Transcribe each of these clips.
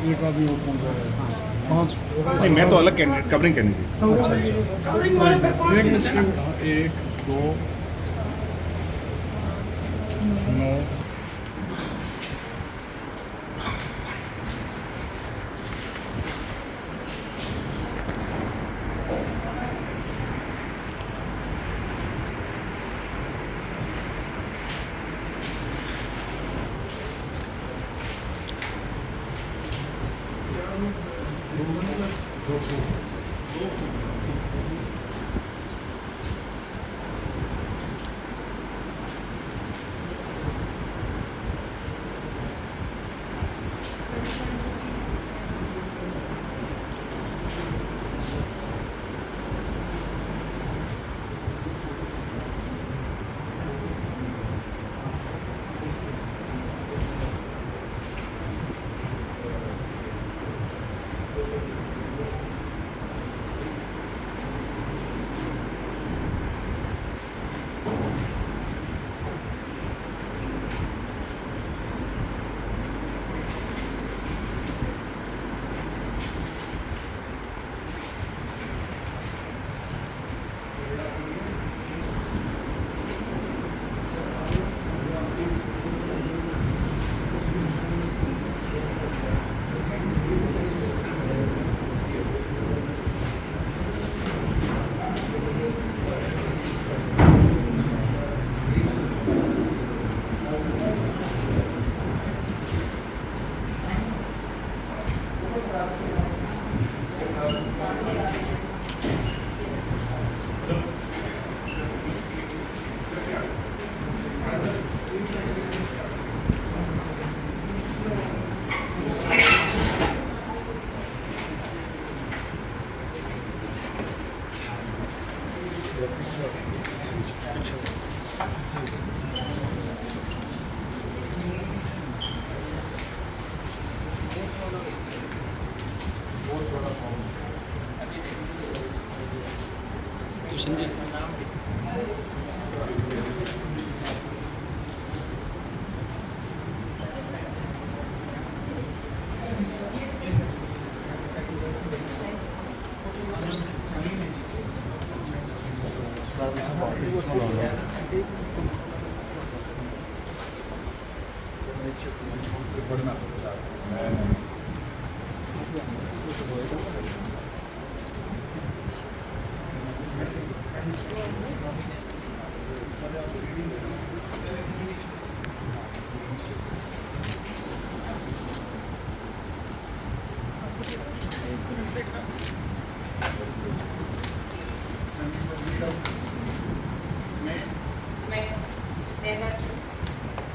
एक आदमी और कौन सा है? पाँच। नहीं, मैं तो अलग कैंडिडेट, कवरिंग कैंडिडेट। अच्छा। एक दो नौ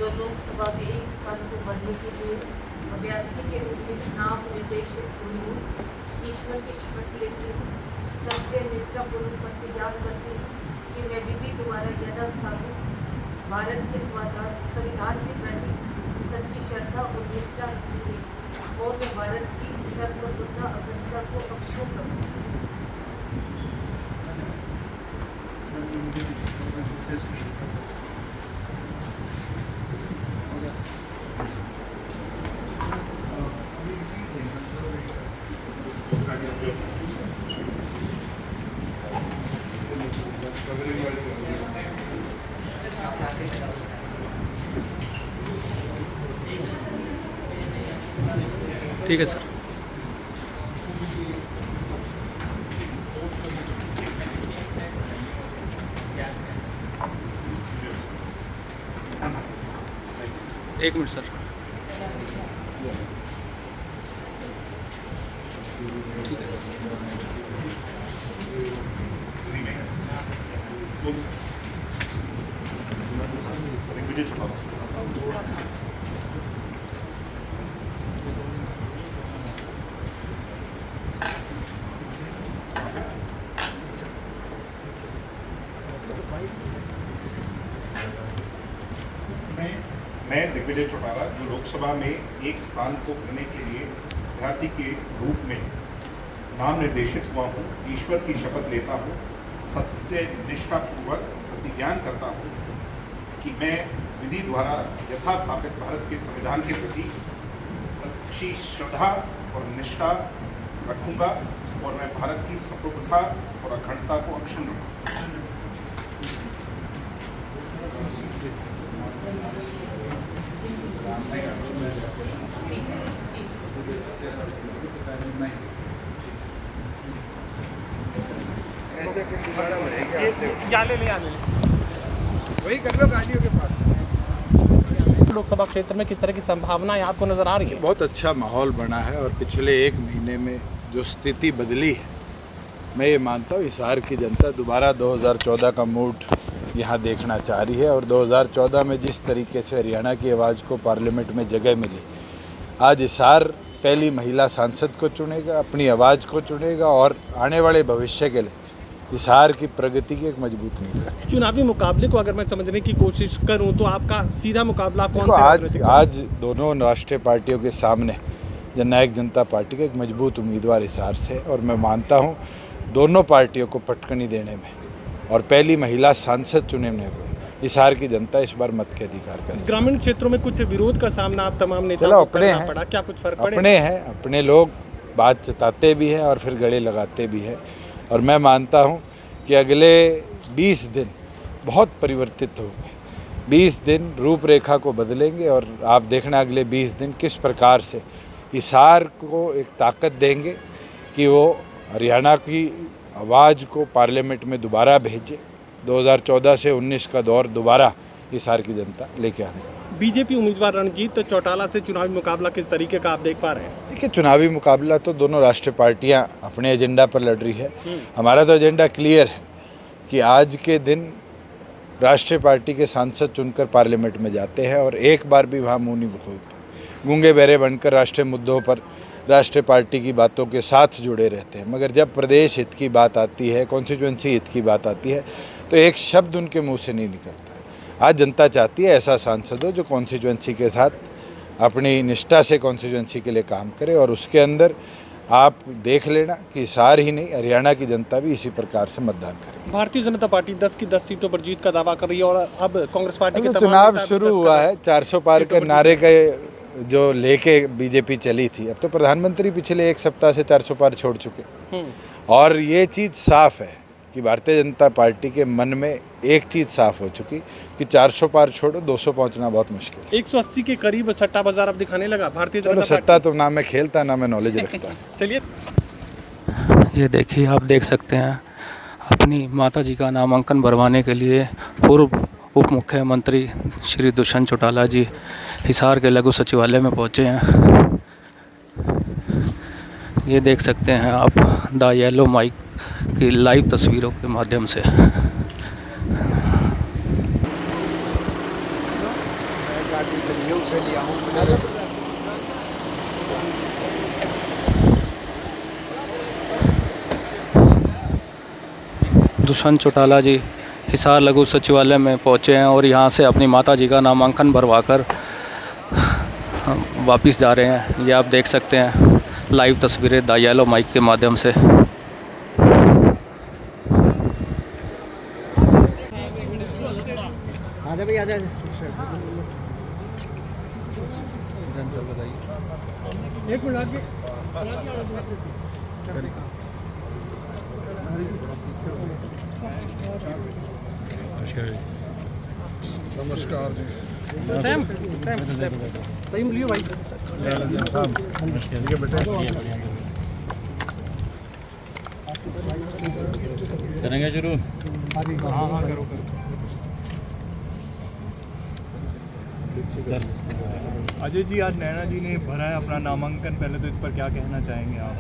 जो लोकसभा में एक स्थान को भरने के लिए अभ्यर्थी के रूप में चुनाव निर्देशित हुई हूँ। ईश्वर की शपथ लेती हूँ, सत्य निष्ठापूर्वक प्रतिज्ञा करती हूँ कि मैं विधि द्वारा यथास्थापित भारत के संविधान के प्रति सच्ची श्रद्धा और निष्ठा रखूँगी और मैं भारत की सर्वभौमता अखंडता को अक्षुण्ण रखूँगी। ठीक है सर। एक मिनट सर। ठीक है। वीडियो छुपा मैं दिग्विजय चौटाला, जो लोकसभा में एक स्थान को भरने के लिए अभ्यर्थी के रूप में नाम निर्देशित हुआ हूँ, ईश्वर की शपथ लेता हूँ, सत्य निष्ठापूर्वक प्रतिज्ञान करता हूँ कि मैं विधि द्वारा यथास्थापित भारत के संविधान के प्रति सच्ची श्रद्धा और निष्ठा रखूँगा और मैं भारत की संप्रभुता और अखंडता को अक्षुण्ण रखूँगा। वही कर लो गाड़ियों के पास। लोकसभा क्षेत्र में किस तरह की संभावनाएं आपको नजर आ रही है? बहुत अच्छा माहौल बना है और पिछले एक महीने में जो स्थिति बदली है, मैं ये मानता हूँ हिसार की जनता दोबारा 2014 का मूड यहाँ देखना चाह रही है। और 2014 में जिस तरीके से हरियाणा की आवाज़ को पार्लियामेंट में जगह मिली, आज हिसार पहली महिला सांसद को चुनेगा, अपनी आवाज़ को चुनेगा और आने वाले भविष्य के लिए हिसार की प्रगति की एक मजबूत नींव रखेगा। चुनावी मुकाबले को अगर मैं समझने की कोशिश करूं तो आपका सीधा मुकाबला कौन देखो, से आज दोनों राष्ट्रीय पार्टियों के सामने जननायक जनता पार्टी का एक मजबूत उम्मीदवार हिसार से है और मैं मानता हूँ दोनों पार्टियों को पटकनी देने में और पहली महिला सांसद चुनने में हिसार की जनता इस बार मत के अधिकार का। ग्रामीण क्षेत्रों में कुछ विरोध का सामना आप तमाम नेताओं चलो, को अपने करना हैं, पड़ा, क्या कुछ फर्क पड़े? अपने हैं, अपने लोग बात जताते भी हैं और फिर गले लगाते भी हैं और मैं मानता हूँ कि अगले 20 दिन बहुत परिवर्तित होंगे। 20 दिन रूपरेखा को बदलेंगे और आप देखना अगले 20 दिन किस प्रकार से हिसार को एक ताकत देंगे कि वो हरियाणा की आवाज़ को पार्लियामेंट में दोबारा भेजे। 2014 से 19 का दौर दोबारा हिसार की जनता लेके आने। बीजेपी उम्मीदवार रणजीत चौटाला से चुनावी मुकाबला किस तरीके का आप देख पा रहे हैं? देखिए, चुनावी मुकाबला तो दोनों राष्ट्रीय पार्टियां अपने एजेंडा पर लड़ रही है। हमारा तो एजेंडा क्लियर है कि आज के दिन राष्ट्रीय पार्टी के सांसद चुनकर पार्लियामेंट में जाते हैं और एक बार भी वहाँ मुँह नहीं खोलते, गूंगे बहरे बनकर राष्ट्रीय मुद्दों पर राष्ट्रीय पार्टी की बातों के साथ जुड़े रहते हैं। मगर जब प्रदेश हित की बात आती है, कॉन्स्टिट्यूंसी हित की बात आती है, तो एक शब्द उनके मुंह से नहीं निकलता। आज जनता चाहती है ऐसा सांसद हो जो कॉन्स्टिट्यूंसी के साथ अपनी निष्ठा से कॉन्स्टिट्यूंसी के लिए काम करे और उसके अंदर आप देख लेना कि हिसार ही नहीं, हरियाणा की जनता भी इसी प्रकार से मतदान करेगी। भारतीय जनता पार्टी 10 की 10 सीटों पर जीत का दावा कर रही है और अब कांग्रेस पार्टी के तो तमाम चुनाव नेता शुरू 10 का हुआ 10 है, 400 पार के नारे के जो लेके बीजेपी चली थी, अब तो प्रधानमंत्री पिछले एक सप्ताह से 400 पार छोड़ चुके और ये चीज़ साफ है कि भारतीय जनता पार्टी के मन में एक चीज़ साफ हो चुकी कि 400 पार छोड़ो, 200 पहुंचना बहुत मुश्किल। 180 के करीब सट्टा बाजार अब दिखाने लगा भारतीय चलो, जनता सट्टा तो ना मैं खेलता ना मैं नॉलेज रखता। चलिए, ये देखिए, आप देख सकते हैं अपनी माता जी का नामांकन भरवाने के लिए पूर्व उप मुख्यमंत्री श्री दुष्यंत चौटाला जी हिसार के लघु सचिवालय में पहुंचे हैं। ये देख सकते हैं आप द येलो माइक की लाइव तस्वीरों के माध्यम से। दुष्यंत चौटाला जी हिसार लघु सचिवालय में पहुंचे हैं और यहां से अपनी माता जी का नामांकन भरवाकर वापस जा रहे हैं। ये आप देख सकते हैं लाइव तस्वीरें द येलो माइक के माध्यम से। आजा भाई आजा। एक मिनट आगे। नमस्कार जी। सैम सही मिलियो भाई। करेंगे शुरू। हाँ करो सर, अजय जी, आज नैना जी ने भरा है अपना नामांकन, पहले तो इस पर क्या कहना चाहेंगे आप?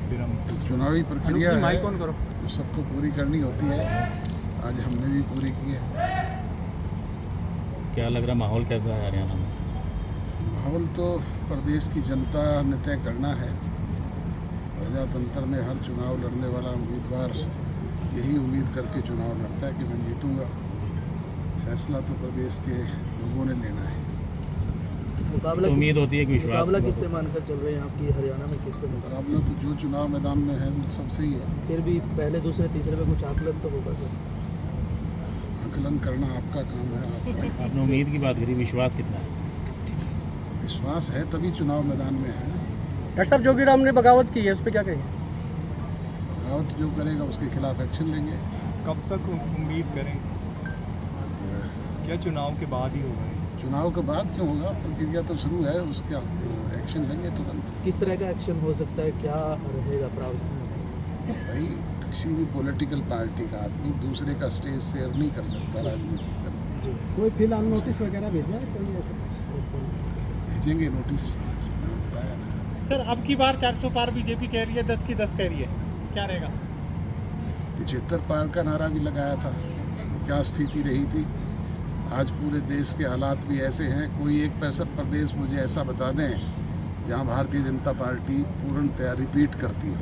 फिर हम चुनावी प्रक्रिया है, कौन करो जो सबको पूरी करनी होती है, आज हमने भी पूरी की है। क्या लग रहा, माहौल कैसा है हरियाणा में? माहौल तो प्रदेश की जनता ने तय करना है। प्रजातंत्र में हर चुनाव लड़ने वाला उम्मीदवार यही उम्मीद करके चुनाव लड़ता है कि मैं जीतूंगा। फैसला तो प्रदेश के लोगों ने लेना है। तो उम्मीद होती है कि विश्वास मुकाबला किससे मानकर चल रहे हैं आपकी हरियाणा में, किससे मुकाबला तो जो चुनाव मैदान में है उन सबसे ही है। फिर भी पहले दूसरे तीसरे में कुछ आकलन तो होगा सर? आकलन करना आपका काम है। आपने उम्मीद की बात करी, विश्वास कितना है? विश्वास है तभी चुनाव मैदान में है। डॉक्टर साहब जोगीराम ने बगावत की है, उस पर क्या कहेंगे? बगावत जो करेगा उसके खिलाफ एक्शन लेंगे। कब तक उम्मीद करें? क्या चुनाव के बाद ही होगा? चुनाव के बाद क्यों होगा, प्रक्रिया तो शुरू है, उसका एक्शन लेंगे तुरंत। किस तरह का एक्शन हो सकता है, क्या रहेगा प्रावधान? भाई किसी भी पॉलिटिकल पार्टी का आदमी दूसरे का स्टेज शेयर नहीं कर सकता राजनीति करने। कोई फिलहाल नोटिस वगैरह भेजा है कोई ऐसा? भेजेंगे नोटिस। सर अब की बार 400 पार बीजेपी कह रही है, 10 की 10 कह रही है, क्या रहेगा? 75 पार का नारा भी लगाया था, क्या स्थिति रही थी। आज पूरे देश के हालात भी ऐसे हैं, कोई एक पैसा प्रदेश मुझे ऐसा बता दें जहां भारतीय जनता पार्टी पूर्णतया रिपीट करती हो।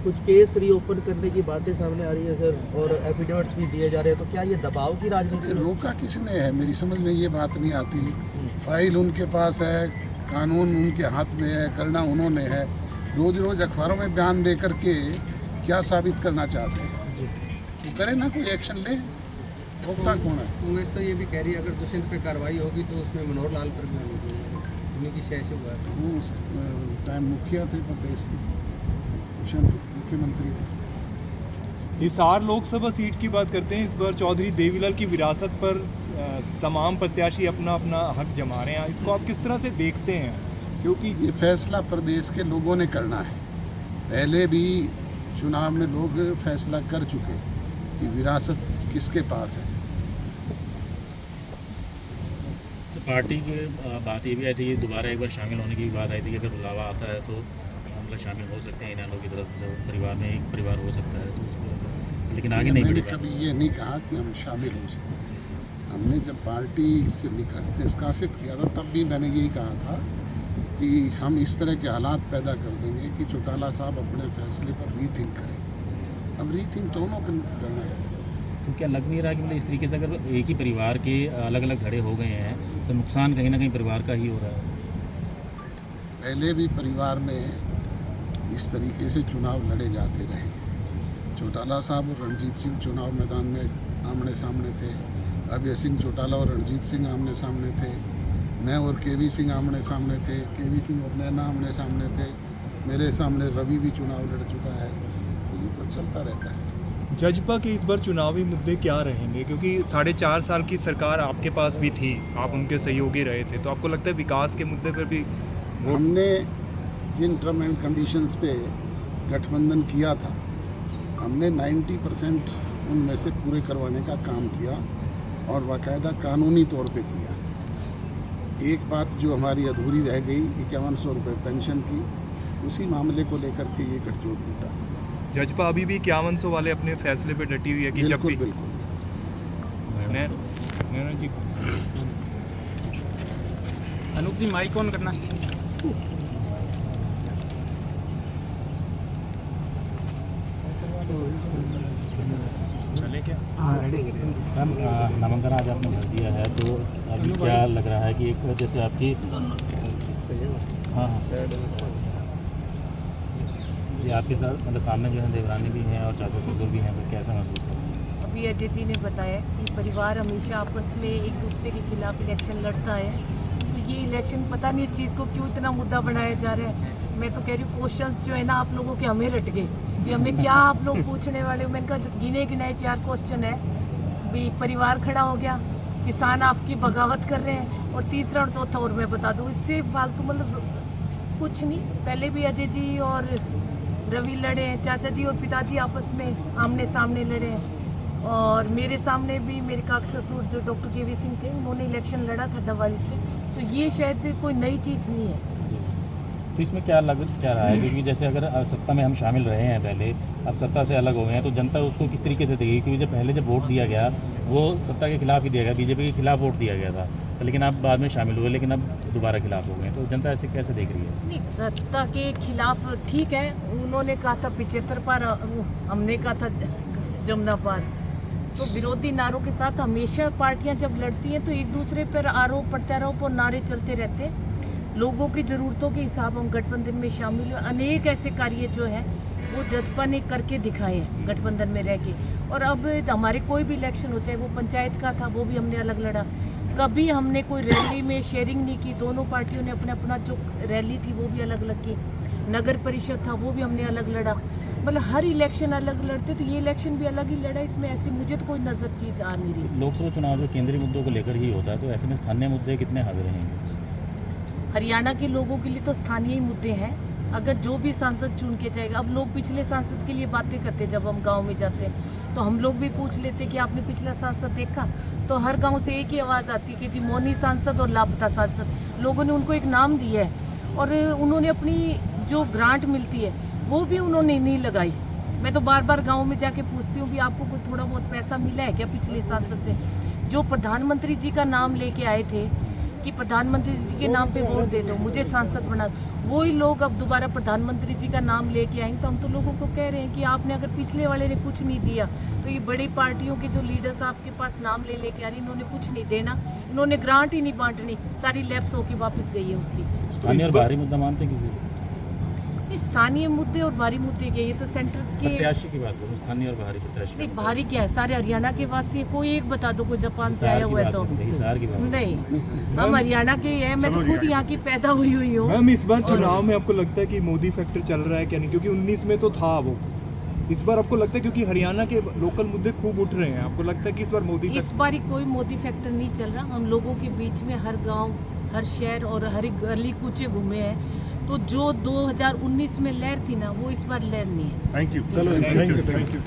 कुछ केस रीओपन करने की बातें सामने आ रही है सर, और एफिडेविट्स भी दिए जा रहे हैं, तो क्या ये दबाव की राजनीति? रोका किसने है, मेरी समझ में ये बात नहीं आती। फाइल उनके पास है, कानून उनके हाथ में है, करना उन्होंने है। रोज रोज अखबारों में बयान दे करके क्या साबित करना चाहते हैं? वो करे ना, कोई एक्शन ले। रोकता कौन है? कांग्रेस तो ये भी कह रही है अगर दुष्यंत पे कार्रवाई होगी तो उसमें मनोहर लाल पर भी होगी, उनकी शय से हुआ है। वो उस टाइम मुखिया थे प्रदेश के, दुष्यंत मुख्यमंत्री थे। हिसार लोकसभा सीट की बात करते हैं। इस बार चौधरी देवीलाल की विरासत पर तमाम प्रत्याशी अपना अपना हक जमा रहे हैं, इसको आप किस तरह से देखते हैं? क्योंकि ये फैसला प्रदेश के लोगों ने करना है। पहले भी चुनाव में लोग फैसला कर चुके कि विरासत किसके पास है। पार्टी की बात ये भी आई थी, दोबारा एक बार शामिल होने की बात आई थी कि अगर बुलावा आता है तो मतलब शामिल हो सकते हैं इन्होंने की तरफ, जो परिवार में एक परिवार हो सकता है तो उसको, लेकिन आगे नहीं मैंने बढ़ी कभी ये नहीं कहा कि हम शामिल हो सकते। हमने जब पार्टी से निष्कासित किया था तब भी मैंने यही कहा था कि हम इस तरह के हालात पैदा कर देंगे कि चौटाला साहब अपने फैसले पर रीथिंक करें। अब रीथिंक दोनों को करना है। तो क्या लग नहीं रहा कि मतलब इस तरीके से अगर एक ही परिवार के अलग अलग धड़े हो गए हैं तो नुकसान कहीं ना कहीं परिवार का ही हो रहा है? पहले भी परिवार में इस तरीके से चुनाव लड़े जाते रहे। चौटाला साहब और रणजीत सिंह चुनाव मैदान में आमने सामने थे, अभय सिंह चौटाला और रणजीत सिंह आमने सामने थे, मैं और केवी सिंह आमने सामने थे, केवी सिंह और नैना आमने सामने थे, मेरे सामने रवि भी चुनाव लड़ चुका है। तो ये तो चलता रहता है। जजपा के इस बार चुनावी मुद्दे क्या रहेंगे? क्योंकि 4.5 साल की सरकार आपके पास भी थी, आप उनके सहयोगी रहे थे, तो आपको लगता है विकास के मुद्दे पर भी हमने जिन टर्म एंड कंडीशंस पे गठबंधन किया था, हमने 90% उनमें से पूरे करवाने का काम किया और बाकायदा कानूनी तौर पे किया। एक बात जो हमारी अधूरी रह गई 5100 रुपये पेंशन की, उसी मामले को लेकर के ये गठजोड़ टूटा। जजपा अभी भी 5100 वाले अपने फैसले पे डटी हुई है कि जब भी बिल्कुल नैना जी। अनूप जी माइक ऑन करना। चले क्या? मैम नामांकन आज आपने भर दिया है, तो अभी क्या लग रहा है कि एक वजह से आपकी हाँ ये आपके साथ मतलब सामने जो है देवरानी भी हैं और चाचा ससुर भी हैं, तो कैसा महसूस कर रहे हैं? अभी अजय जी ने बताया कि परिवार हमेशा आपस में एक दूसरे के खिलाफ इलेक्शन लड़ता है, तो ये इलेक्शन पता नहीं इस चीज़ को क्यों इतना मुद्दा बनाया जा रहा है। मैं तो कह रही हूँ क्वेश्चंस जो है ना आप लोगों के हमें रट गए कि हमें क्या आप लोग पूछने वाले हो। मैंने कहा गिने गिनाए 4 क्वेश्चन है, भी परिवार खड़ा हो गया, किसान आपकी बगावत कर रहे हैं, और तीसरा और चौथा और मैं बता दूँ, इससे फालतू मतलब कुछ नहीं। पहले भी अजय जी और रवि लड़े हैं, चाचा जी और पिताजी आपस में आमने सामने लड़े हैं, और मेरे सामने भी मेरे काक ससुर जो डॉक्टर केवी सिंह थे उन्होंने इलेक्शन लड़ा था डवाली से। तो ये शायद कोई नई चीज़ नहीं है। तो इसमें क्या रहा है, क्योंकि जैसे अगर सत्ता में हम शामिल रहे हैं पहले, अब सत्ता से अलग हो गए हैं, तो जनता उसको किस तरीके से देगी? क्योंकि जब पहले जब वोट दिया गया वो सत्ता के खिलाफ ही दिया गया, बीजेपी के खिलाफ वोट दिया गया था, तो लेकिन आप बाद में शामिल हुए, लेकिन अब दोबारा खिलाफ हो गए, तो जनता ऐसे कैसे देख रही है? नहीं, सत्ता के खिलाफ ठीक है, उन्होंने कहा था 75 पार, हमने कहा था जमुना पार। तो विरोधी नारों के साथ हमेशा पार्टियां जब लड़ती हैं तो एक दूसरे पर आरोप प्रत्यारोप और नारे चलते रहते हैं। लोगों की ज़रूरतों के हिसाब हम गठबंधन में शामिल हुए। अनेक ऐसे कार्य जो है वो जजपा ने करके दिखाए हैं गठबंधन में रह के। और अब हमारे कोई भी इलेक्शन हो, चाहे वो पंचायत का था वो भी हमने अलग लड़ा, कभी हमने कोई रैली में शेयरिंग नहीं की। दोनों पार्टियों ने अपना अपना जो रैली थी वो भी अलग अलग की। नगर परिषद था वो भी हमने अलग लड़ा। मतलब हर इलेक्शन अलग लड़ते, तो ये इलेक्शन भी अलग ही लड़ा। इसमें ऐसे मुझे तो कोई नज़र चीज़ आ नहीं रही। लोकसभा चुनाव जो केंद्रीय मुद्दों को लेकर ही होता है, तो ऐसे में स्थानीय मुद्दे कितने हावी रहेंगे? हरियाणा के लोगों के लिए तो स्थानीय ही मुद्दे हैं। अगर जो भी सांसद चुन के जाएगा, अब लोग पिछले सांसद के लिए बातें करते, जब हम गांव में जाते हैं तो हम लोग भी पूछ लेते कि आपने पिछला सांसद देखा, तो हर गांव से एक ही आवाज़ आती है कि जी मौनी सांसद और लापता सांसद। लोगों ने उनको एक नाम दिया है और उन्होंने अपनी जो ग्रांट मिलती है वो भी उन्होंने नहीं लगाई। मैं तो बार बार गाँव में जाके पूछती हूँ भी आपको कोई थोड़ा बहुत पैसा मिला है क्या पिछले सांसद से? जो प्रधानमंत्री जी का नाम लेके आए थे कि प्रधानमंत्री जी के नाम पे वोट दे दो, मुझे सांसद बना, वही लोग अब दोबारा प्रधानमंत्री जी का नाम लेके आएंगे। तो हम तो लोगों को कह रहे हैं कि आपने अगर पिछले वाले ने कुछ नहीं दिया तो ये बड़ी पार्टियों के जो लीडर्स आपके पास नाम लेके आ रही, इन्होंने कुछ नहीं देना, इन्होंने ग्रांट ही नहीं बांटनी, सारी लैप्स होके वापस गई है उसकी। स्थानीय और बाहरी मुद्दा मानते किसी को? स्थानीय मुद्दे और बाहरी मुद्दे के, ये तो सेंटर के प्रत्याशी की बात करूँ, स्थानीय और बाहरी प्रत्याशी। नहीं, बाहरी क्या है, सारे हरियाणा के वासी है। कोई एक बता दो कोई जापान से आया हुआ है तो हिसार की बात नहीं, हम हरियाणा के हैं। मैं तो खुद यहाँ की पैदा हुई हूँ। मैम, इस बार चुनाव में आपको लगता है कि मोदी फैक्टर चल रहा है क्या नहीं? क्योंकि 19 में तो था वो, इस बार आपको लगता है क्योंकि हरियाणा के लोकल मुद्दे खूब उठ रहे हैं, आपको लगता है कि इस बार मोदी इस बार कोई मोदी फैक्टर नहीं चल रहा। हम लोगों के बीच में हर गांव, हर शहर और हर गली कूचे घूमे हैं, तो जो 2019 में लहर थी ना, वो इस बार लहर नहीं है। Thank you. चलो, थैंक यू।